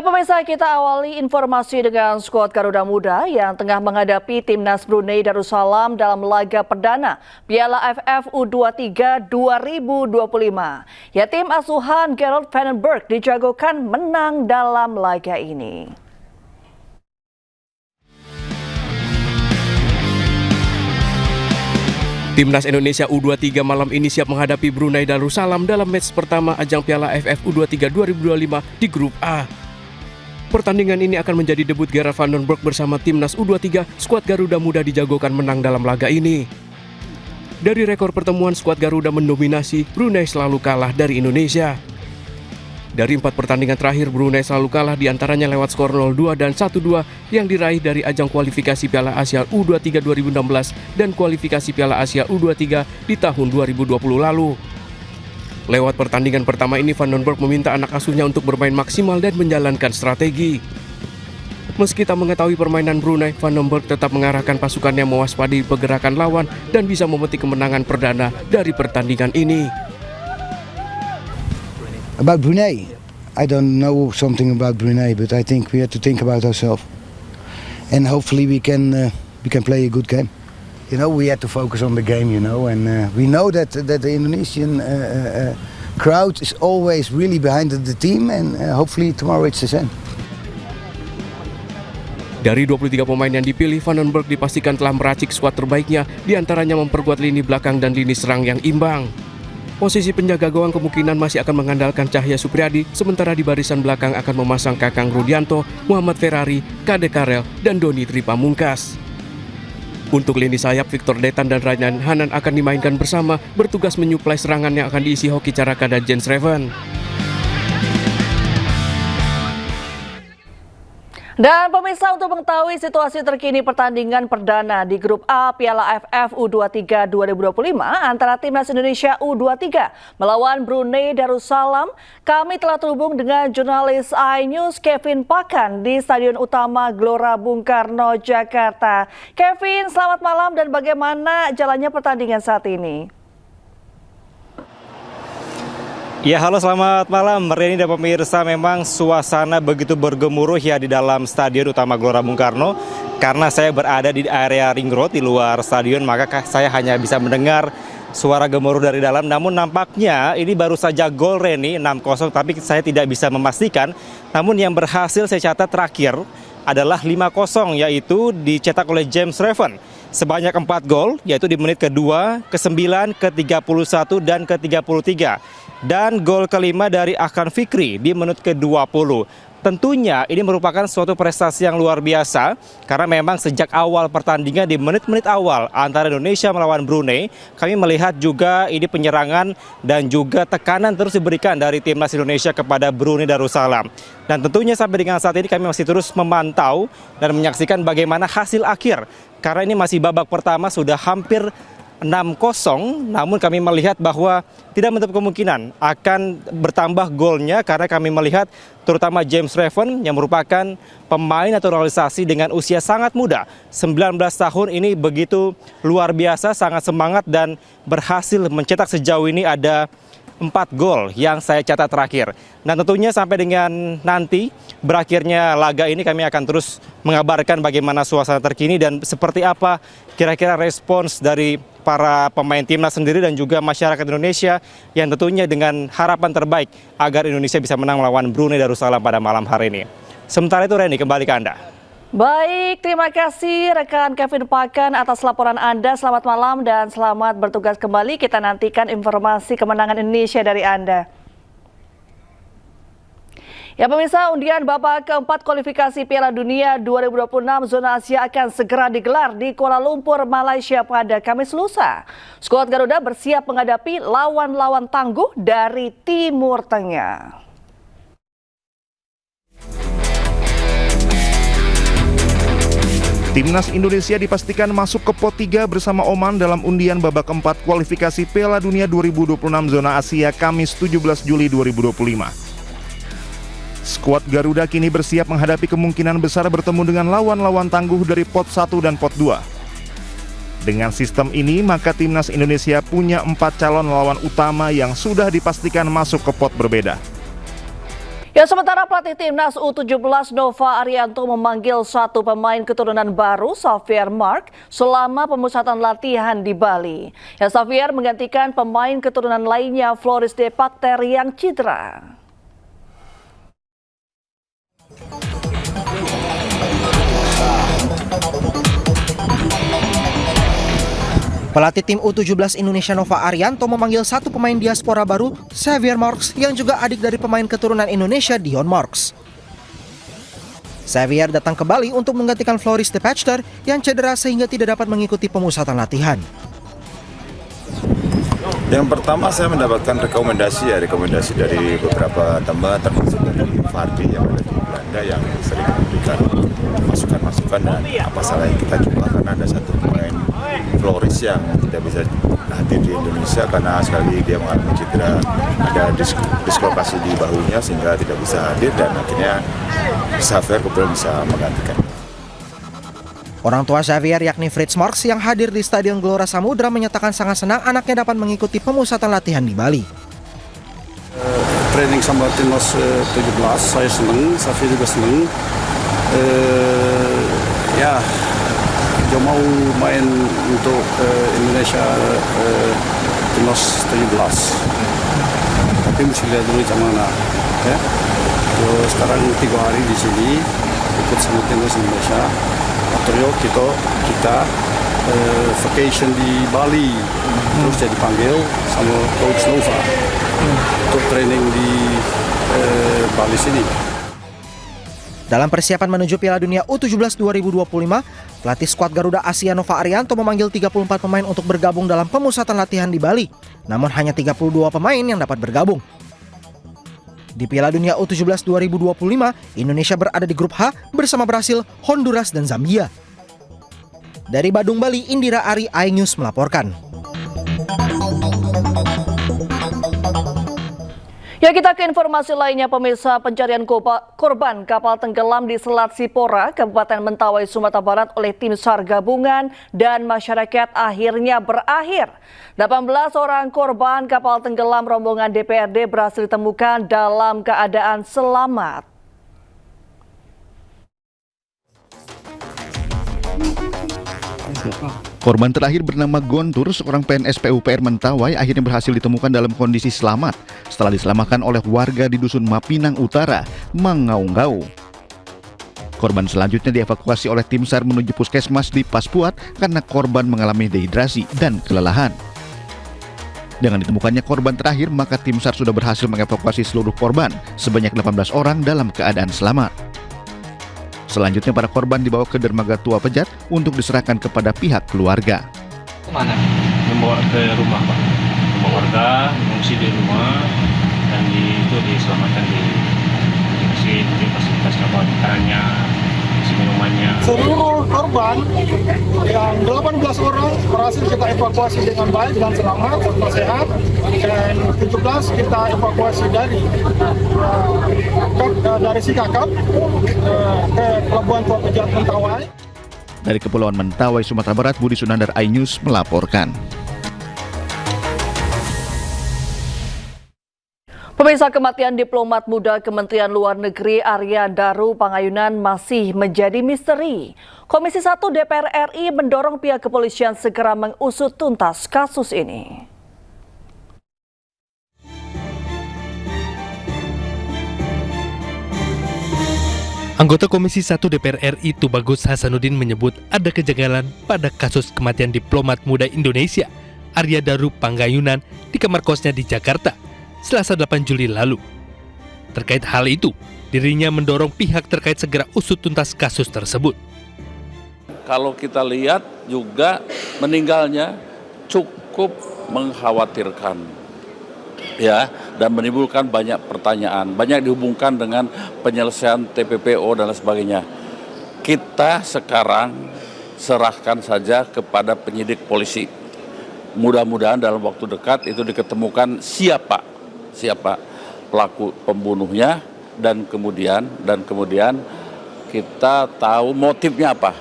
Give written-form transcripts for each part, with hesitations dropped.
Ya pemirsa, kita awali informasi dengan skuad Garuda Muda yang tengah menghadapi Timnas Brunei Darussalam dalam laga perdana Piala AFF U23 2025. Ya, tim asuhan Gerald Vandenberg dijagokan menang dalam laga ini. Timnas Indonesia U23 malam ini siap menghadapi Brunei Darussalam dalam match pertama ajang Piala AFF U23 2025 di Grup A. Pertandingan ini akan menjadi debut Gerald Vandenberg bersama Timnas U23. Skuad Garuda Muda dijagokan menang dalam laga ini. Dari rekor pertemuan, skuad Garuda mendominasi, Brunei selalu kalah dari Indonesia. Dari 4 pertandingan terakhir, Brunei selalu kalah diantaranya lewat skor 0-2 dan 1-2 yang diraih dari ajang kualifikasi Piala Asia U23 2016 dan kualifikasi Piala Asia U23 di tahun 2020 lalu. Lewat pertandingan pertama ini, Vandenberg meminta anak asuhnya untuk bermain maksimal dan menjalankan strategi. Meski tak mengetahui permainan Brunei, Vandenberg tetap mengarahkan pasukannya mewaspadai pergerakan lawan dan bisa memetik kemenangan perdana dari pertandingan ini. About Brunei, I don't know something about Brunei, but I think we have to think about ourselves, and hopefully we can play a good game. You know, we had to focus on the game, and we know that the Indonesian crowd is always really behind the team, and hopefully tomorrow it's the same. Dari 23 pemain yang dipilih, Vandenberg dipastikan telah meracik skuad terbaiknya, diantaranya memperkuat lini belakang dan lini serang yang imbang. Posisi penjaga gawang kemungkinan masih akan mengandalkan Cahya Supriyadi, sementara di barisan belakang akan memasang Kakang Rudianto, Muhammad Ferrari, Kade Karel, dan Doni Tri Pamungkas. Untuk lini sayap, Victor Detan dan Ryan Hanan akan dimainkan bersama, bertugas menyuplai serangan yang akan diisi Hoki Caraka dan Jens Reven. Dan pemirsa, untuk mengetahui situasi terkini pertandingan perdana di Grup A Piala AFF U23 2025 antara Timnas Indonesia U23 melawan Brunei Darussalam, kami telah terhubung dengan jurnalis iNews Kevin Pakan di Stadion Utama Gelora Bung Karno, Jakarta. Kevin, selamat malam dan bagaimana jalannya pertandingan saat ini? Ya, halo, selamat malam Reni dan pemirsa. Memang suasana begitu bergemuruh ya di dalam Stadion Utama Gelora Bung Karno. Karena saya berada di area ring road di luar stadion, maka saya hanya bisa mendengar suara gemuruh dari dalam. Namun nampaknya ini baru saja gol Reni 6-0, tapi saya tidak bisa memastikan. Namun yang berhasil saya catat terakhir adalah 5-0, yaitu dicetak oleh James Reven. Sebanyak 4 gol, yaitu di menit kedua, ke-9, ke-31, dan ke-33. Dan gol kelima dari Akhan Fikri di menit ke-20. Tentunya ini merupakan suatu prestasi yang luar biasa, karena memang sejak awal pertandingan di menit-menit awal antara Indonesia melawan Brunei, kami melihat juga ini penyerangan dan juga tekanan terus diberikan dari Timnas Indonesia kepada Brunei Darussalam. Dan tentunya sampai dengan saat ini kami masih terus memantau dan menyaksikan bagaimana hasil akhir. Karena ini masih babak pertama, sudah hampir 6-0, namun kami melihat bahwa tidak menutup kemungkinan akan bertambah golnya, karena kami melihat terutama James Reven yang merupakan pemain naturalisasi dengan usia sangat muda, 19 tahun, ini begitu luar biasa, sangat semangat dan berhasil mencetak sejauh ini ada 4 gol yang saya catat terakhir. Dan tentunya sampai dengan nanti berakhirnya laga ini kami akan terus mengabarkan bagaimana suasana terkini dan seperti apa kira-kira respons dari para pemain timnas sendiri dan juga masyarakat Indonesia yang tentunya dengan harapan terbaik agar Indonesia bisa menang melawan Brunei Darussalam pada malam hari ini. Sementara itu Reni, kembali ke Anda. Baik, terima kasih rekan Kevin Pakan atas laporan Anda. Selamat malam dan selamat bertugas kembali. Kita nantikan informasi kemenangan Indonesia dari Anda. Ya pemirsa, undian babak keempat kualifikasi Piala Dunia 2026 zona Asia akan segera digelar di Kuala Lumpur, Malaysia pada Kamis lusa. Skuad Garuda bersiap menghadapi lawan-lawan tangguh dari Timur Tengah. Timnas Indonesia dipastikan masuk ke pot 3 bersama Oman dalam undian babak keempat kualifikasi Piala Dunia 2026 zona Asia Kamis 17 Juli 2025. Skuad Garuda kini bersiap menghadapi kemungkinan besar bertemu dengan lawan-lawan tangguh dari pot 1 dan pot 2. Dengan sistem ini, maka Timnas Indonesia punya 4 calon lawan utama yang sudah dipastikan masuk ke pot berbeda. Ya, sementara pelatih timnas U17 Nova Arianto memanggil satu pemain keturunan baru, Xavier Mark, selama pemusatan latihan di Bali. Ya, Xavier menggantikan pemain keturunan lainnya, Floris De Pacter, yang cedera. Pelatih tim U17 Indonesia Nova Arianto memanggil satu pemain diaspora baru, Xavier Marks, yang juga adik dari pemain keturunan Indonesia, Dion Marks. Xavier datang ke Bali untuk menggantikan Floris De Pacter yang cedera sehingga tidak dapat mengikuti pemusatan latihan. Yang pertama saya mendapatkan rekomendasi dari beberapa teman, termasuk dari Fardi yang ada di Belanda yang sering memberikan masukan-masukan dan apa salahnya kita coba, karena ada satu pemain Floris yang tidak bisa hadir di Indonesia karena sekali dia mengalami cedera, ada dislokasi di bahunya sehingga tidak bisa hadir, dan akhirnya Xavier kebetulan bisa menggantikan. Orang tua Xavier yakni Fritz Marks yang hadir di Stadion Gelora Samudra menyatakan sangat senang anaknya dapat mengikuti pemusatan latihan di Bali. Training sama timnas 17, saya senang, Xavier juga senang. Dia mau main untuk Indonesia timnas 17. Tapi mesti lihat dulu macam mana. Ya. Sekarang 3 hari di sini ikut sama timnas Indonesia. Atau kita vacation di Bali, terus jadi panggil sama Coach Nova untuk training di Bali sini. Dalam persiapan menuju Piala Dunia U17 2025, pelatih skuad Garuda Asia Nova Arianto memanggil 34 pemain untuk bergabung dalam pemusatan latihan di Bali. Namun hanya 32 pemain yang dapat bergabung. Di Piala Dunia U17 2025, Indonesia berada di grup H bersama Brasil, Honduras, dan Zambia. Dari Badung, Bali, Indira Ari, iNews melaporkan. Ya, kita ke informasi lainnya, pemirsa. Pencarian korban kapal tenggelam di Selat Sipora, Kabupaten Mentawai, Sumatera Barat oleh tim SAR gabungan dan masyarakat akhirnya berakhir. 18 orang korban kapal tenggelam rombongan DPRD berhasil ditemukan dalam keadaan selamat. Korban terakhir bernama Gontur, seorang PNS PUPR Mentawai, akhirnya berhasil ditemukan dalam kondisi selamat setelah diselamatkan oleh warga di Dusun Mapinang Utara, Mangaunggau. Korban selanjutnya dievakuasi oleh tim SAR menuju puskesmas di Paspuat karena korban mengalami dehidrasi dan kelelahan. Dengan ditemukannya korban terakhir, maka tim SAR sudah berhasil mengevakuasi seluruh korban, sebanyak 18 orang dalam keadaan selamat. Selanjutnya para korban dibawa ke dermaga Tua Pejat untuk diserahkan kepada pihak keluarga. Mana? Membawa ke rumah, Pak. Rumah warga, mengungsi di rumah, dan itu diselamatkan dikasih fasilitas makanannya, minumannya. Seluruh korban yang 18 orang berhasil kita evakuasi dengan baik dan selamat serta sehat, dan 17 kita evakuasi dari Sikakap ke Pelabuhan Tua Pejat Mentawai. Dari Kepulauan Mentawai, Sumatera Barat, Budi Sunandar, iNews melaporkan. Pemirsa, kematian diplomat muda Kementerian Luar Negeri Arya Daru Pangayunan masih menjadi misteri. Komisi 1 DPR RI mendorong pihak kepolisian segera mengusut tuntas kasus ini. Anggota Komisi 1 DPR RI Tubagus Hasanuddin menyebut ada kejanggalan pada kasus kematian diplomat muda Indonesia Arya Daru Pangayunan di kamar kosnya di Jakarta Selasa 8 Juli lalu. Terkait hal itu, dirinya mendorong pihak terkait segera usut tuntas kasus tersebut. Kalau kita lihat juga meninggalnya cukup mengkhawatirkan, ya, dan menimbulkan banyak pertanyaan, banyak dihubungkan dengan penyelesaian TPPO dan lain sebagainya. Kita sekarang serahkan saja kepada penyidik polisi. Mudah-mudahan dalam waktu dekat itu diketemukan siapa pelaku pembunuhnya, dan kemudian kita tahu motifnya apa.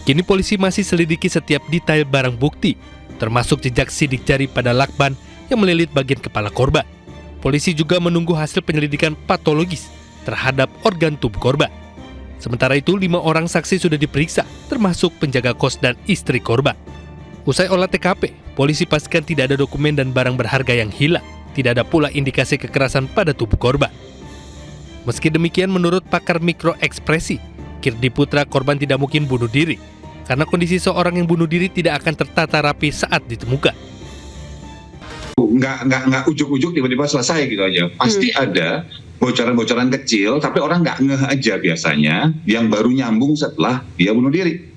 Kini polisi masih selidiki setiap detail barang bukti, termasuk jejak sidik jari pada lakban yang melilit bagian kepala korban. Polisi juga menunggu hasil penyelidikan patologis terhadap organ tubuh korban. Sementara itu, 5 orang saksi sudah diperiksa, termasuk penjaga kos dan istri korban. Usai olah TKP, polisi pastikan tidak ada dokumen dan barang berharga yang hilang. Tidak ada pula indikasi kekerasan pada tubuh korban. Meski demikian, menurut pakar mikroekspresi, Kirdi Putra, korban tidak mungkin bunuh diri, karena kondisi seorang yang bunuh diri tidak akan tertata rapi saat ditemukan. Nggak ujuk-ujuk tiba-tiba selesai gitu aja. Pasti ada bocoran-bocoran kecil, tapi orang nggak ngeh aja biasanya, yang baru nyambung setelah dia bunuh diri.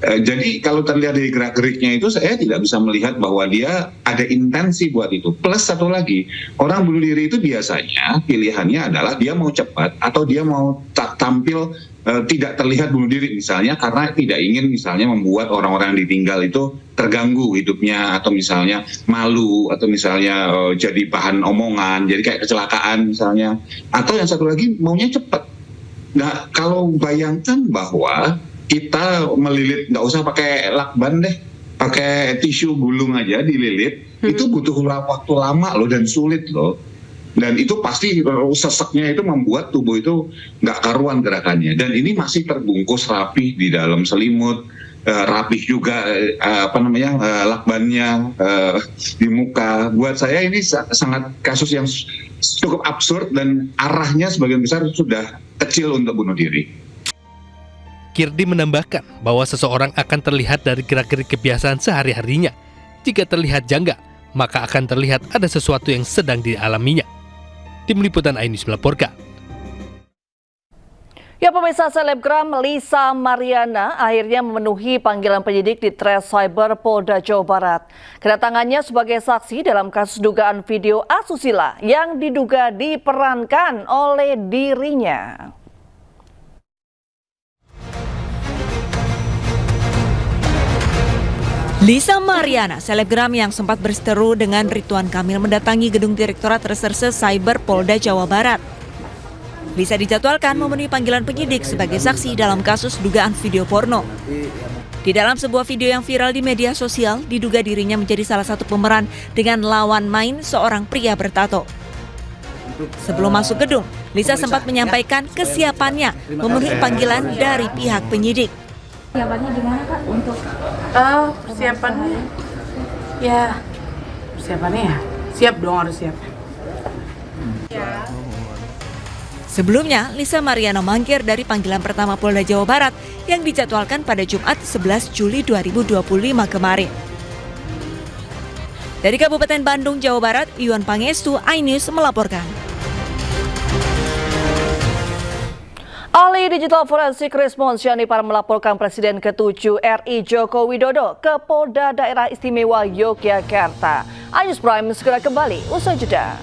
Jadi kalau terlihat dari gerak-geriknya itu, saya tidak bisa melihat bahwa dia ada intensi buat itu. Plus satu lagi, orang bunuh diri itu biasanya pilihannya adalah dia mau cepat atau dia mau tampil tidak terlihat bunuh diri misalnya, karena tidak ingin misalnya membuat orang-orang yang ditinggal itu terganggu hidupnya, atau misalnya malu, atau misalnya jadi bahan omongan, jadi kayak kecelakaan misalnya. Atau yang satu lagi maunya cepat. Nah, kalau bayangkan bahwa kita melilit, nggak usah pakai lakban deh, pakai tisu gulung aja dililit, itu butuh waktu lama loh dan sulit loh. Dan itu pasti seseknya itu membuat tubuh itu nggak karuan gerakannya. Dan ini masih terbungkus rapih di dalam selimut, rapih juga lakbannya di muka. Buat saya ini sangat kasus yang cukup absurd dan arahnya sebagian besar sudah kecil untuk bunuh diri. Kirdi menambahkan bahwa seseorang akan terlihat dari gerak-gerik kebiasaan sehari-harinya. Jika terlihat janggal, maka akan terlihat ada sesuatu yang sedang dialaminya. Tim Liputan iNews melaporkan. Ya, pemirsa, selebgram Lisa Mariana akhirnya memenuhi panggilan penyidik di Tres Cyber Polda Jawa Barat. Kedatangannya sebagai saksi dalam kasus dugaan video asusila yang diduga diperankan oleh dirinya. Lisa Mariana, selebgram yang sempat berseteru dengan Ridwan Kamil, mendatangi gedung Direktorat Reserse Cyber Polda Jawa Barat. Lisa dijadwalkan memenuhi panggilan penyidik sebagai saksi dalam kasus dugaan video porno. Di dalam sebuah video yang viral di media sosial, diduga dirinya menjadi salah satu pemeran dengan lawan main seorang pria bertato. Sebelum masuk gedung, Lisa sempat menyampaikan kesiapannya memenuhi panggilan dari pihak penyidik. Persiapannya gimana Kak untuk persiapannya? Persiapannya ya siap dong, harus siap. Sebelumnya, Lisa Mariana mangkir dari panggilan pertama Polda Jawa Barat yang dijadwalkan pada Jumat 11 Juli 2025 kemarin. Dari Kabupaten Bandung, Jawa Barat, Iwan Pangestu, iNews melaporkan. Ahli digital forensik Rismon Syanipar melaporkan Presiden ke-7 RI Joko Widodo ke Polda Daerah Istimewa Yogyakarta. iNews Prime segera kembali usai jeda.